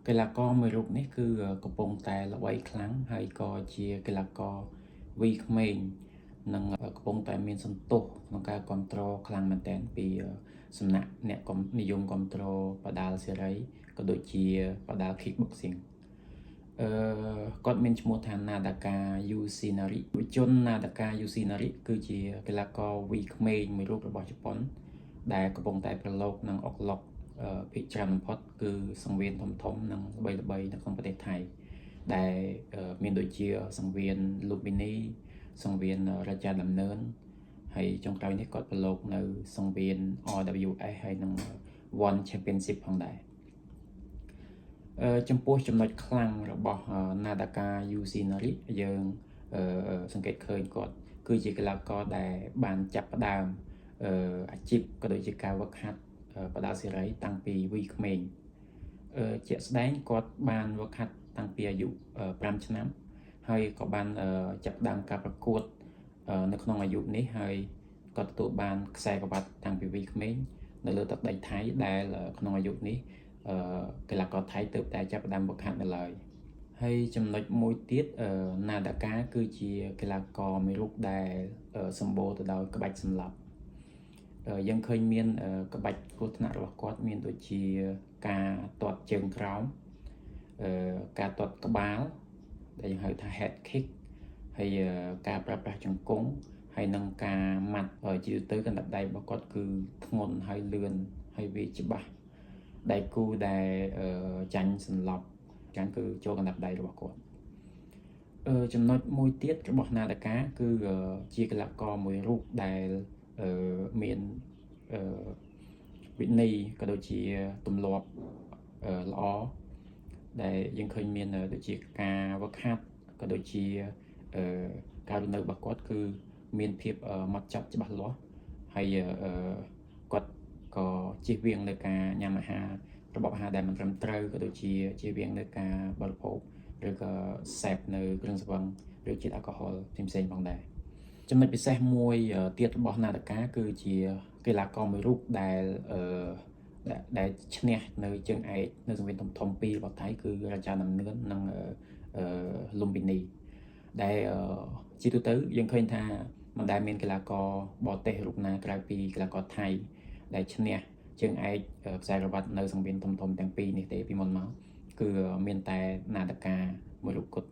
កីឡាករមួយរូបនេះគឺកំពុងតែល្បីខ្លាំងហើយក៏ជាកីឡាករវ័យក្មេងនិងកំពុងតែមានសន្ទុះក្នុងការគ្រប់គ្រងខ្លាំងមែនទែនពីសំណាក់អ្នកនិយមគ្រប់គ្រងបដាល់សេរីក៏ដូចជាបដាល់ kickboxing គាត់មានឈ្មោះថា Nadaka Yoshinari យុវជន Nadaka Yoshinari គឺជាកីឡាករវ័យក្មេងមួយរូបរបស់ជប៉ុនដែលកំពុងតែប្រឡូកនឹងអុកឡុកភាគច្រើនបំផុតគឺសង្វៀនធំនិងល្បីៗនៅក្នុងប្រទេសថៃដែលមានដូចជាសង្វៀន Lumpini សង្វៀនរាជាដំណឿនហើយចុងក្រោយនេះគាត់ប្រឡូកនៅសង្វៀន RWS ហើយនិង One Championship ផងដែរចំពោះចំណុចខ្លាំងរបស់ Nadaka Yoshinari យើងសង្កេតឃើញគាត់គឺជាកីឡាករដែលបានចាប់ផ្ដើមអាជីពក៏ដូចជាការវឹកហាត់បដាល់សេរីតាំងពីវ័យក្មេងជាក់ស្ដែងគាត់បានវឹកហាត់តាំងពីអាយុ5ឆ្នាំហើយក៏បានចាប់ផ្ដើមការប្រកួតនៅក្នុងអាយុនេះហើយគាត់ទទួលបានខ្សែក្រវ៉ាត់តាំងពីវ័យក្មេងនៅលើទឹកដីថៃដែលក្នុងអាយុនេះកីឡាករថៃទើបតែចាប់ផ្ដើមវឹកហាត់នៅឡើយហើយចំណុចមួយទៀតNadaka គឺជាកីឡាករមួយរូបដែលសម្បូរទៅដោយក្បាច់សម្លាប់យើងឃើញមានក្បាច់គ្រោះថ្នាក់របស់គាត់មានដូចជាការទាត់ជើងក្រោមការទាត់ក្បាលដែលយើងហៅថា head kick ហើយការប្រើប្រាស់ជង្គង់ហើយនិងការម៉ាត់ជាទូទៅកណ្ដាប់ដៃរបស់គាត់គឺធ្ងន់ហើយលឿនហើយវាច្បាស់ដៃគូដែលចាញ់សន្លប់ចាញ់គឺចូលកណ្ដាប់ដៃរបស់គាត់ចំណុចមួយទៀតរបស់ Nadaka គឺជាកីឡាករមួយរូបដែលមានវិន័យក៏ដូចជាទម្លាប់ល្អដែលយើងឃើញមានដូចជាការវឹកហាត់ក៏ដូចជាការរស់នៅរបស់គាត់គឺមានភាពម៉ត់ចត់ច្បាស់លាស់ហើយគាត់ក៏ជៀសវាងនៅការញ៉ាំអាហាររបបអាហារដែលមិនត្រឹមត្រូវក៏ដូចជាជៀសវាងនៅការបរិភោគឬក៏សេពនៅគ្រឿងស្រវឹងឬជាតិអាល់កុហុលផ្សេងៗផងដែរចំណុចពិសេសមួយទៀតរបស់ Nadaka គឺជាកីឡាករមួយរូបដែលឈ្នះនៅជើងឯកនៅសង្វៀនធំៗពីររបស់ថៃគឺរាជាដំណឿននិងLumpini ដែលជាទូទៅយើងឃើញថាមិនដែលមានកីឡាករបរទេសរូបណាក្រៅពីកីឡាករថៃដែលឈ្នះជើងឯកខ្សែក្រវ៉ាត់នៅសង្វៀនធំៗទាំងពីរនេះទេពីមុនមកគឺមានតែNadakaមួយរូបគត់